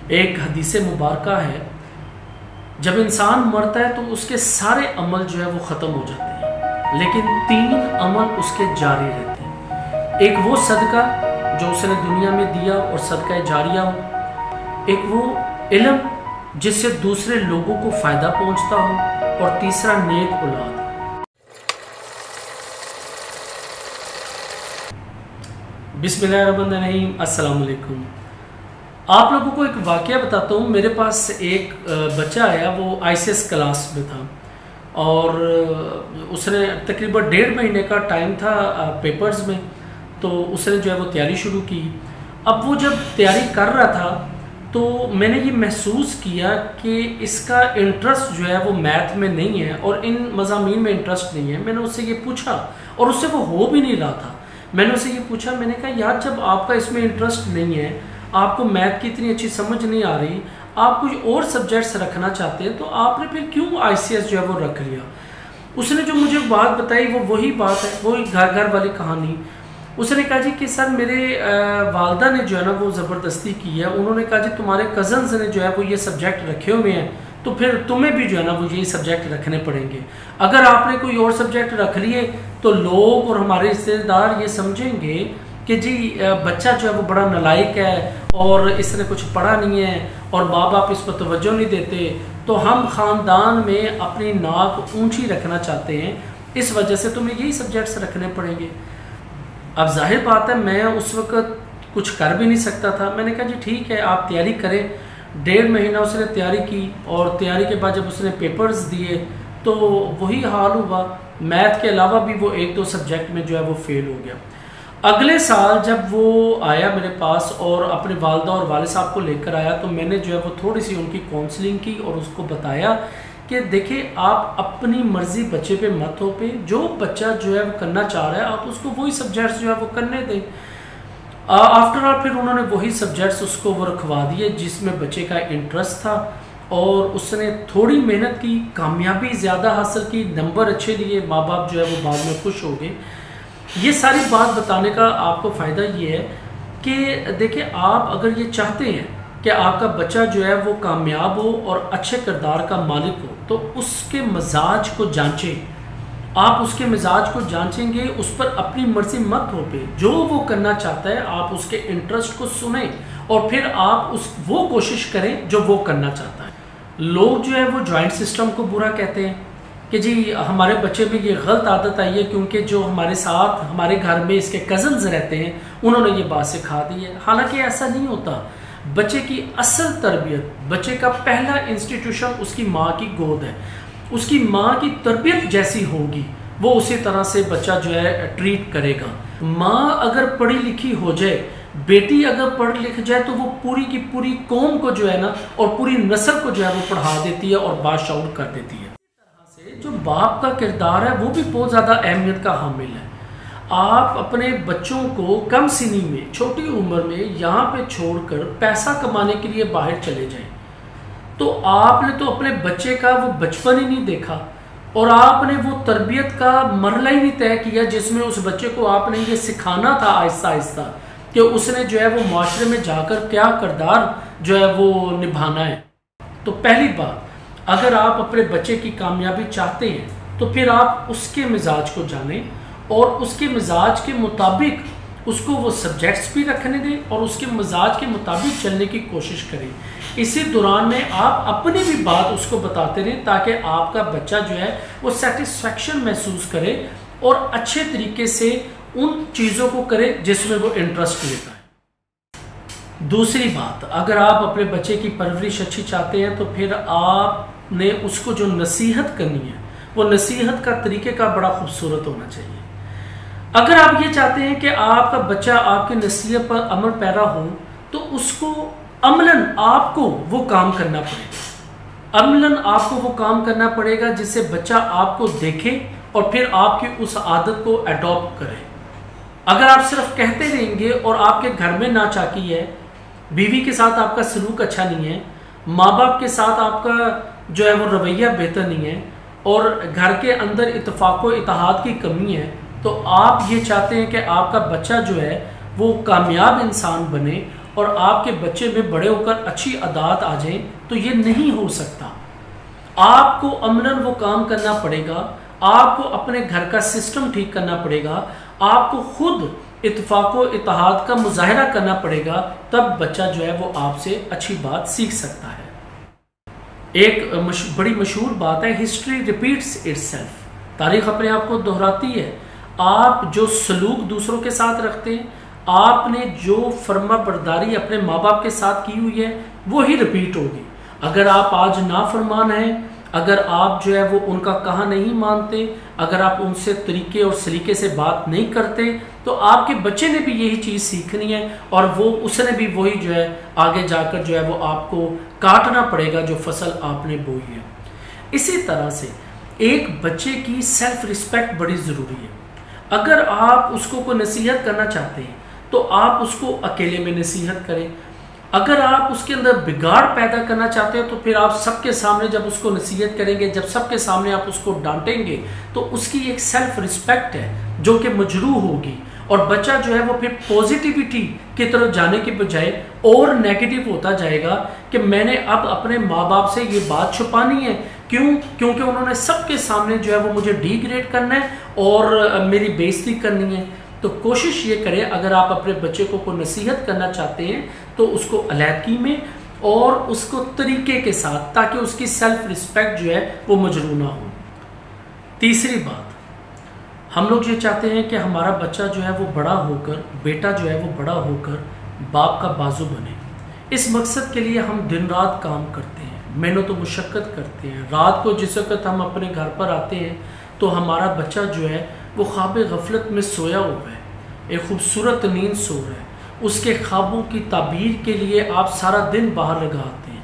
एक हदीस मुबारक है, जब इंसान मरता है तो उसके सारे अमल जो है वो ख़त्म हो जाते हैं, लेकिन 3 अमल उसके जारी रहते हैं। एक वो सदका जो उसने दुनिया में दिया और सदका जारिया हो, एक वो इल्म जिससे दूसरे लोगों को फ़ायदा पहुंचता हो, और तीसरा नेक औलाद। बिस्मिल्लाहिर्रहमानिर्रहीम, अस्सलाम वालेकुम। आप लोगों को एक वाक़या बताता हूँ। मेरे पास एक बच्चा आया, वो ICS क्लास में था और उसने तकरीबन 1.5 महीने का टाइम था पेपर्स में, तो उसने जो है वो तैयारी शुरू की। अब वो जब तैयारी कर रहा था तो मैंने ये महसूस किया कि इसका इंटरेस्ट जो है वो मैथ में नहीं है और इन मज़ामीन में इंटरेस्ट नहीं है। मैंने उससे ये पूछा और उससे वो हो भी नहीं रहा था। मैंने उससे ये पूछा, मैंने कहा यार, जब आपका इसमें इंटरेस्ट नहीं है, आपको मैथ की इतनी अच्छी समझ नहीं आ रही, आप कुछ और सब्जेक्ट्स रखना चाहते हैं, तो आपने फिर क्यों ICS जो है वो रख लिया। उसने जो मुझे बात बताई वो वही बात है, वही घर वाली कहानी। उसने कहा जी कि सर, मेरे वालदा ने जो है ना वो ज़बरदस्ती की है। उन्होंने कहा जी तुम्हारे कज़न्स ने जो है वो ये सब्जेक्ट रखे हुए हैं, तो फिर तुम्हें भी जो है ना वो यही सब्जेक्ट रखने पड़ेंगे। अगर आपने कोई और सब्जेक्ट रख लिए तो लोग और हमारे रिश्तेदार ये समझेंगे कि जी बच्चा जो है वो बड़ा नालायक है और इसने कुछ पढ़ा नहीं है और माँ बाप इस पर तवज्जो नहीं देते, तो हम ख़ानदान में अपनी नाक ऊंची रखना चाहते हैं, इस वजह से तुम्हें यही सब्जेक्ट्स रखने पड़ेंगे। अब जाहिर बात है, मैं उस वक़्त कुछ कर भी नहीं सकता था। मैंने कहा जी ठीक है, आप तैयारी करें। 1.5 महीना उसने तैयारी की और तैयारी के बाद जब उसने पेपर्स दिए तो वही हाल हुआ। मैथ के अलावा भी वो 1-2 सब्जेक्ट में जो है वो फेल हो गया। अगले साल जब वो आया मेरे पास और अपने वालदा और वालिद साहब को लेकर आया, तो मैंने जो है वो थोड़ी सी उनकी काउंसलिंग की और उसको बताया कि देखिए, आप अपनी मर्ज़ी बच्चे पे मत हो पे, जो बच्चा जो है वो करना चाह रहा है आप उसको वही सब्जेक्ट्स जो है वो करने दें। आफ्टर ऑल फिर उन्होंने वही सब्जेक्ट्स उसको वो रखवा दिए जिसमें बच्चे का इंटरेस्ट था, और उसने थोड़ी मेहनत की, कामयाबी ज़्यादा हासिल की, नंबर अच्छे लिए, माँ बाप जो है वो बाद में खुश हो गए। ये सारी बात बताने का आपको फ़ायदा ये है कि देखिए, आप अगर ये चाहते हैं कि आपका बच्चा जो है वो कामयाब हो और अच्छे किरदार का मालिक हो, तो उसके मिजाज को जांचें। आप उसके मिजाज को जांचेंगे, उस पर अपनी मर्जी मत थोपे। जो वो करना चाहता है आप उसके इंटरेस्ट को सुने और फिर आप वो कोशिश करें जो वो करना चाहता है। लोग जो है वो जॉइंट सिस्टम को बुरा कहते हैं कि जी हमारे बच्चे में ये गलत आदत आई है क्योंकि जो हमारे साथ हमारे घर में इसके कज़न्स रहते हैं उन्होंने ये बात सिखा दी है। हालांकि ऐसा नहीं होता। बच्चे की असल तरबियत, बच्चे का पहला इंस्टीट्यूशन उसकी माँ की गोद है। उसकी माँ की तरबियत जैसी होगी वो उसी तरह से बच्चा जो है ट्रीट करेगा। माँ अगर पढ़ी लिखी हो जाए, बेटी अगर पढ़ लिख जाए, तो वो पूरी की पूरी कौम को जो है ना और पूरी नस्ल को जो है वो पढ़ा देती है और बाशऊर कर देती है। इस तरह से जो बाप का किरदार है वो भी बहुत ज़्यादा अहमियत का हामिल है। आप अपने बच्चों को कम सिनी में, छोटी उम्र में यहाँ पे छोड़कर पैसा कमाने के लिए बाहर चले जाएं, तो आपने तो अपने बच्चे का वो बचपन ही नहीं देखा और आपने वो तरबियत का मरला ही नहीं तय किया जिसमें उस बच्चे को आपने ये सिखाना था आहिस्ता आहिस्ता कि उसने जो है वो माशरे में जाकर क्या किरदार जो है वो निभाना है। तो पहली बात, अगर आप अपने बच्चे की कामयाबी चाहते हैं तो फिर आप उसके मिजाज को जानें और उसके मिजाज के मुताबिक उसको वो सब्जेक्ट्स भी रखने दें और उसके मिजाज के मुताबिक चलने की कोशिश करें। इसी दौरान में आप अपनी भी बात उसको बताते रहें ताकि आपका बच्चा जो है वो सेटिस्फेक्शन महसूस करे और अच्छे तरीके से उन चीज़ों को करे जिसमें वो इंटरेस्ट लेता है। दूसरी बात, अगर आप अपने बच्चे की परवरिश अच्छी चाहते हैं तो फिर आपने उसको जो नसीहत करनी है वो नसीहत का तरीके का बड़ा खूबसूरत होना चाहिए। अगर आप ये चाहते हैं कि आपका बच्चा आपकी नसीहत पर अमल पैरा हो तो उसको अमलन आपको वो काम करना पड़ेगा। अमलन आपको वो काम करना पड़ेगा जिससे बच्चा आपको देखे और फिर आपकी उस आदत को अडॉप्ट करे। अगर आप सिर्फ कहते रहेंगे और आपके घर में नाचाकी है, बीवी के साथ आपका सलूक अच्छा नहीं है, माँ बाप के साथ आपका जो है वो रवैया बेहतर नहीं है और घर के अंदर इत्तेफाक व इत्तेहाद की कमी है, तो आप ये चाहते हैं कि आपका बच्चा जो है वो कामयाब इंसान बने और आपके बच्चे में बड़े होकर अच्छी आदत आ जाए, तो ये नहीं हो सकता। आपको अमलन वो काम करना पड़ेगा, आपको अपने घर का सिस्टम ठीक करना पड़ेगा, आपको खुद इत्तेफाक व इत्तेहाद का मुजाहरा करना पड़ेगा, तब बच्चा जो है वो आपसे अच्छी बात सीख सकता है। एक बड़ी मशहूर बात है, हिस्ट्री रिपीट्स इटसेल्फ, तारीख अपने आप को दोहराती है। आप जो सलूक दूसरों के साथ रखते हैं, आपने जो फर्मा बरदारी अपने माँ बाप के साथ की हुई है, वो ही रिपीट होगी। अगर आप आज नाफरमान हैं, अगर आप जो है वो उनका कहा नहीं मानते, अगर आप उनसे तरीके और सलीके से बात नहीं करते, तो आपके बच्चे ने भी यही चीज़ सीखनी है और वो उसने भी वही जो है आगे जाकर जो है वो आपको काटना पड़ेगा जो फसल आपने बोई है। इसी तरह से एक बच्चे की सेल्फ रिस्पेक्ट बड़ी ज़रूरी है। अगर आप उसको कोई नसीहत करना चाहते हैं तो आप उसको अकेले में नसीहत करें। अगर आप उसके अंदर बिगाड़ पैदा करना चाहते हो तो फिर आप सबके सामने जब उसको नसीहत करेंगे, जब सबके सामने आप उसको डांटेंगे, तो उसकी एक सेल्फ रिस्पेक्ट है जो कि मजरूह होगी और बच्चा जो है वो फिर पॉजिटिविटी की तरफ जाने के बजाय और नेगेटिव होता जाएगा कि मैंने अब अपने माँ बाप से ये बात छुपानी है। क्योंकि उन्होंने सबके सामने जो है वो मुझे डिग्रेड करना है और मेरी बेइज्जती करनी है। तो कोशिश ये करें, अगर आप अपने बच्चे को कोई नसीहत करना चाहते हैं तो उसको अलहदगी में और उसको तरीके के साथ, ताकि उसकी सेल्फ रिस्पेक्ट जो है वो मजरूह ना हो। तीसरी बात, हम लोग ये चाहते हैं कि हमारा बच्चा जो है वो बड़ा होकर, बेटा जो है वो बड़ा होकर बाप का बाजू बने। इस मकसद के लिए हम दिन रात काम करते हैं, मेहनत और मुशक्क़त करते हैं। रात को जिस वक्त हम अपने घर पर आते हैं तो हमारा बच्चा जो है वो ख्वाब गफलत में सोया हुआ है, एक खूबसूरत नींद सो रहा है। उसके ख्वाबों की ताबीर के लिए आप सारा दिन बाहर लगाते हैं।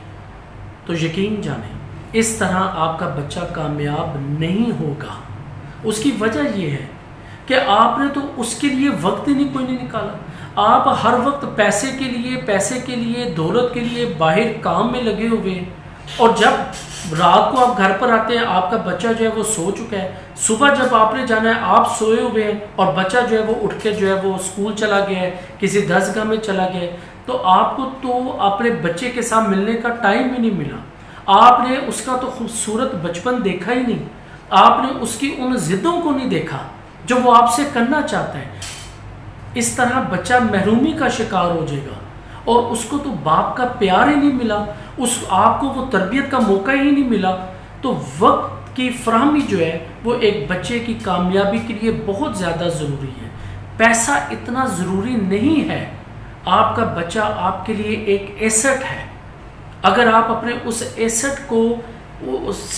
तो यकीन जानें, इस तरह आपका बच्चा कामयाब नहीं होगा। उसकी वजह यह है कि आपने तो उसके लिए वक्त ही कोई नहीं निकाला। आप हर वक्त पैसे के लिए दौलत के लिए बाहर काम में लगे हुए हैं, और जब रात को आप घर पर आते हैं आपका बच्चा जो है वो सो चुका है। सुबह जब आपने जाना है आप सोए हुए हैं और बच्चा जो है वो उठ के जो है वो स्कूल चला गया है, किसी दरसगाह में चला गया है, तो आपको तो अपने बच्चे के साथ मिलने का टाइम ही नहीं मिला। आपने उसका तो खूबसूरत बचपन देखा ही नहीं, आपने उसकी उन जिद्दों को नहीं देखा जो वो आपसे करना चाहता है। इस तरह बच्चा महरूमी का शिकार हो जाएगा और उसको तो बाप का प्यार ही नहीं मिला, उस आपको वो तरबियत का मौका ही नहीं मिला। तो वक्त की फराहमी जो है वो एक बच्चे की कामयाबी के लिए बहुत ज़्यादा ज़रूरी है। पैसा इतना ज़रूरी नहीं है, आपका बच्चा आपके लिए एक एसेट है। अगर आप अपने उस एसेट को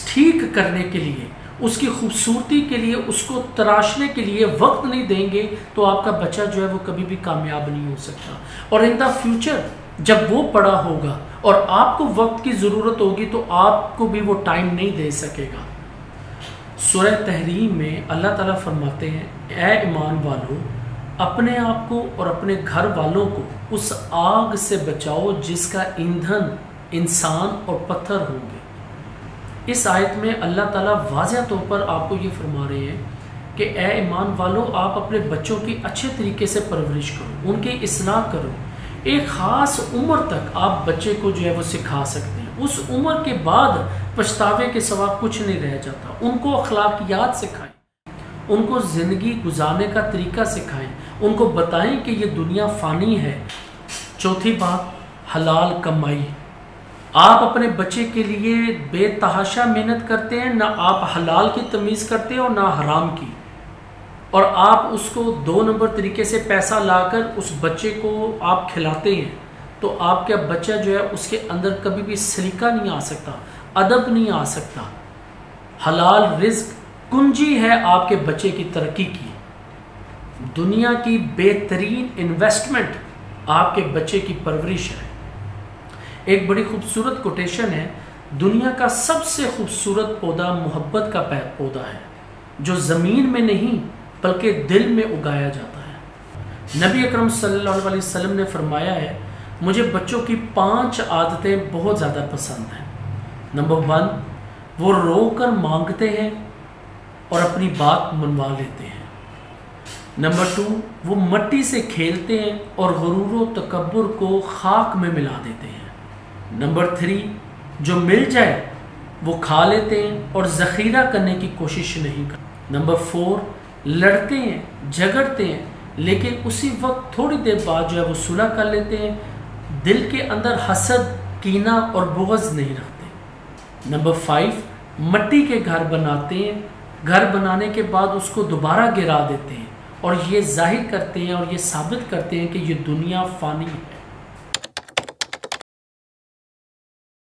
ठीक करने के लिए, उसकी खूबसूरती के लिए, उसको तराशने के लिए वक्त नहीं देंगे तो आपका बच्चा जो है वो कभी भी कामयाब नहीं हो सकता। और इन द फ्यूचर जब वो बड़ा होगा और आपको वक्त की ज़रूरत होगी तो आपको भी वो टाइम नहीं दे सकेगा। सूरह तहरीम में अल्लाह ताला फरमाते हैं, ऐ ईमान वालों, अपने आप को और अपने घर वालों को उस आग से बचाओ जिसका ईंधन इंसान और पत्थर होंगे। इस आयत में अल्लाह ताला वाज़ह तौर पर आपको ये फरमा रहे हैं कि ऐ ईमान वालों, आप अपने बच्चों की अच्छे तरीके से परवरिश करो, उनकी इस्लाह करो। एक ख़ास उम्र तक आप बच्चे को जो है वो सिखा सकते हैं, उस उम्र के बाद पछतावे के सिवा कुछ नहीं रह जाता। उनको अखलाकियात सिखाएं, उनको ज़िंदगी गुजारने का तरीका सिखाएं, उनको बताएं कि ये दुनिया फ़ानी है। चौथी बात, हलाल कमाई। आप अपने बच्चे के लिए बेतहाशा मेहनत करते हैं, ना आप हलाल की तमीज़ करते हैं और ना हराम की, और आप उसको 2 नंबर तरीके से पैसा लाकर उस बच्चे को आप खिलाते हैं, तो आपका बच्चा जो है उसके अंदर कभी भी सलीका नहीं आ सकता, अदब नहीं आ सकता। हलाल रिज्क कुंजी है आपके बच्चे की तरक्की की। दुनिया की बेहतरीन इन्वेस्टमेंट आपके बच्चे की परवरिश है। एक बड़ी खूबसूरत कोटेशन है, दुनिया का सबसे खूबसूरत पौधा मोहब्बत का पौधा है जो ज़मीन में नहीं बल्कि दिल में उगाया जाता है। नबी अकरम सल्लल्लाहु अलैहि वसल्लम ने फरमाया है, मुझे बच्चों की 5 आदतें बहुत ज़्यादा पसंद हैं। नंबर 1, वो रो कर मांगते हैं और अपनी बात मनवा लेते हैं। नंबर 2, वो मट्टी से खेलते हैं और गुरूर व तकब्बुर को खाक में मिला देते हैं। नंबर 3, जो मिल जाए वो खा लेते हैं और ज़ख़ीरा करने की कोशिश नहीं करते। नंबर 4, लड़ते हैं, झगड़ते हैं, लेकिन उसी वक्त थोड़ी देर बाद जो है वो सुलह कर लेते हैं, दिल के अंदर हसद, कीना और बुग़्ज़ नहीं रखते। नंबर 5, मट्टी के घर बनाते हैं, घर बनाने के बाद उसको दोबारा गिरा देते हैं और ये जाहिर करते हैं और ये साबित करते हैं कि ये दुनिया फ़ानी है।